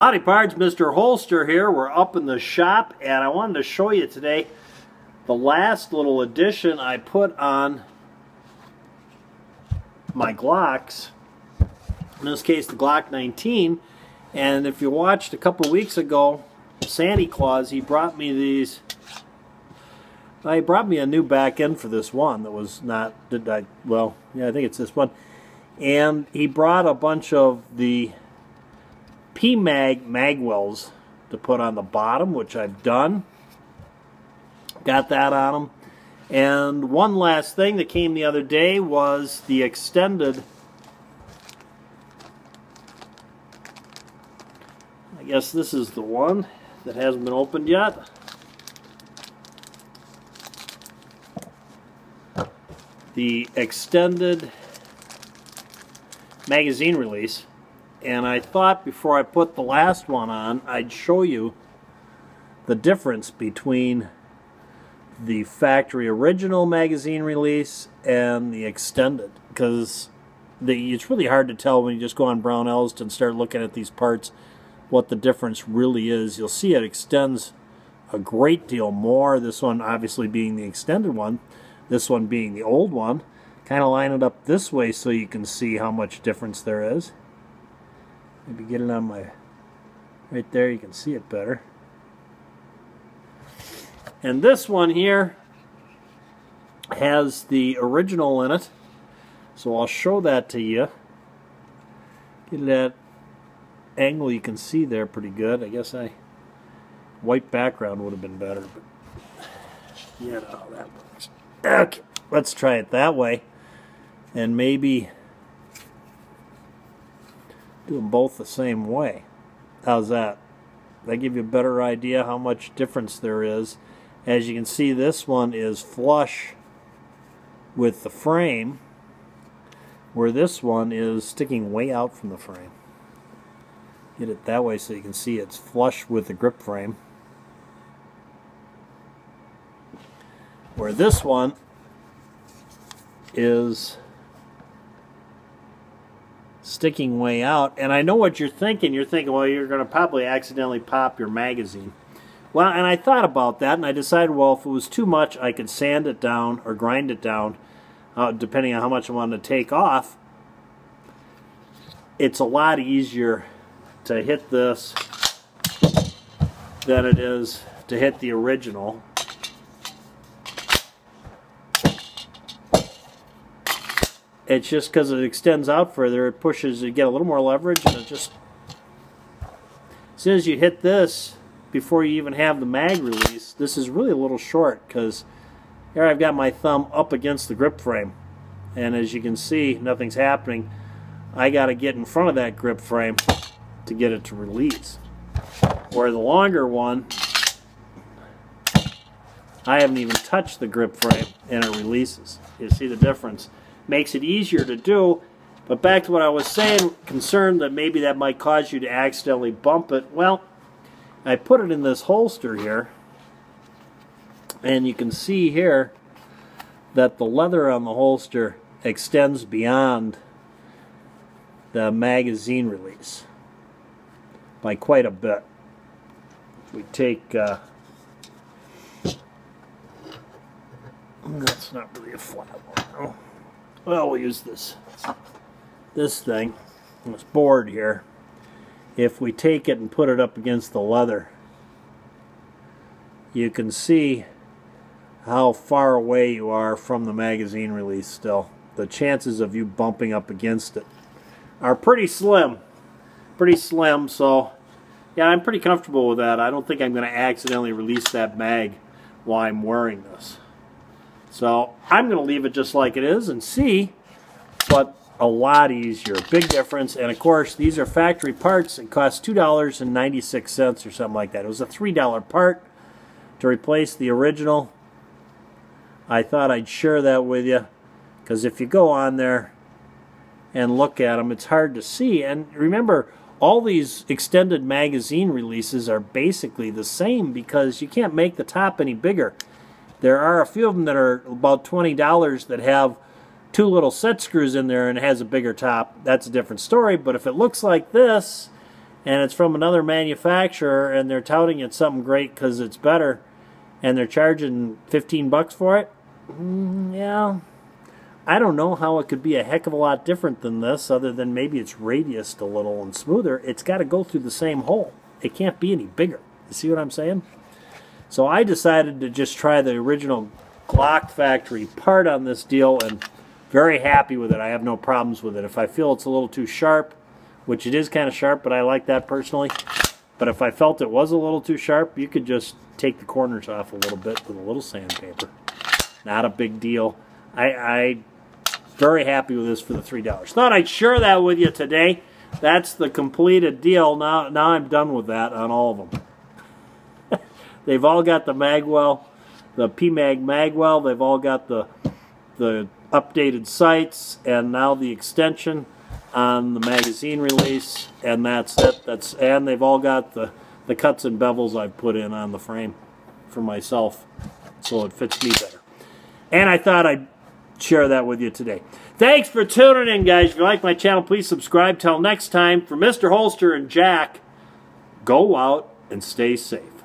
Howdy pards, Mr. Holster here. We're up in the shop and I wanted to show you today the last little addition I put on my Glocks. In this case the Glock 19. And if you watched a couple weeks ago, Santa Claus, he brought me these. He brought me a new back end for this one that was not, well, yeah, I think it's this one. And he brought a bunch of the PMag magwells to put on the bottom, which I've done. Got that on them. And one last thing that came the other day was the extended, I guess this is the one that hasn't been opened yet. The extended magazine release. And I thought before I put the last one on, I'd show you the difference between the factory original magazine release and the extended. Because it's really hard to tell when you just go on Brownells and start looking at these parts what the difference really is. You'll see it extends a great deal more. This one obviously being the extended one. This one being the old one. Kind of line it up this way so you can see how much difference there is. Maybe get it on my, right there, you can see it better. And this one here has the original in it, so I'll show that to you. Get that angle you can see there pretty good. I guess white background would have been better, but you know how that works. Okay, let's try it that way, and maybe do them both the same way. How's that? That give you a better idea how much difference there is. As you can see, this one is flush with the frame, where this one is sticking way out from the frame. Get it that way so you can see it's flush with the grip frame. Where this one is sticking way out. And I know what you're thinking. You're thinking, well, you're going to probably accidentally pop your magazine. Well, and I thought about that, and I decided, well, if it was too much, I could sand it down or grind it down, depending on how much I wanted to take off. It's a lot easier to hit this than it is to hit the original. It's just because it extends out further, it pushes, you get a little more leverage, and it just, as soon as you hit this, before you even have the mag release, this is really a little short, because here I've got my thumb up against the grip frame, and as you can see, nothing's happening. I got to get in front of that grip frame to get it to release. Where the longer one, I haven't even touched the grip frame, and it releases. You see the difference? Makes it easier to do, but back to what I was saying, concerned that maybe that might cause you to accidentally bump it. Well, I put it in this holster here, and you can see here that the leather on the holster extends beyond the magazine release by quite a bit. If we take, that's not really a flat one, no. Well, we'll use this thing, this board here. If we take it and put it up against the leather, you can see how far away you are from the magazine release still. The chances of you bumping up against it are pretty slim. So yeah, I'm pretty comfortable with that. I don't think I'm going to accidentally release that mag while I'm wearing this. So I'm going to leave it just like it is and see, but a lot easier. Big difference. And of course, these are factory parts. It cost $2.96 or something like that. It was a $3 part to replace the original. I thought I'd share that with you, because if you go on there and look at them, it's hard to see. And remember, all these extended magazine releases are basically the same, because you can't make the top any bigger. There are a few of them that are about $20 that have two little set screws in there and it has a bigger top. That's a different story. But if it looks like this, and it's from another manufacturer, and they're touting it something great because it's better, and they're charging $15 for it. Yeah, I don't know how it could be a heck of a lot different than this, other than maybe it's radiused a little and smoother. It's got to go through the same hole. It can't be any bigger. You see what I'm saying? So I decided to just try the original Glock factory part on this deal, and very happy with it. I have no problems with it. If I feel it's a little too sharp, which it is kind of sharp, but I like that personally. But if I felt it was a little too sharp, you could just take the corners off a little bit with a little sandpaper. Not a big deal. I very happy with this for the $3. Thought I'd share that with you today. That's the completed deal. Now I'm done with that on all of them. They've all got the magwell, the PMag magwell. They've all got the updated sights, and now the extension on the magazine release, and that's it. And they've all got the cuts and bevels I've put in on the frame for myself, so it fits me better. And I thought I'd share that with you today. Thanks for tuning in, guys. If you like my channel, please subscribe. Till next time, for Mr. Holster and Jack, go out and stay safe.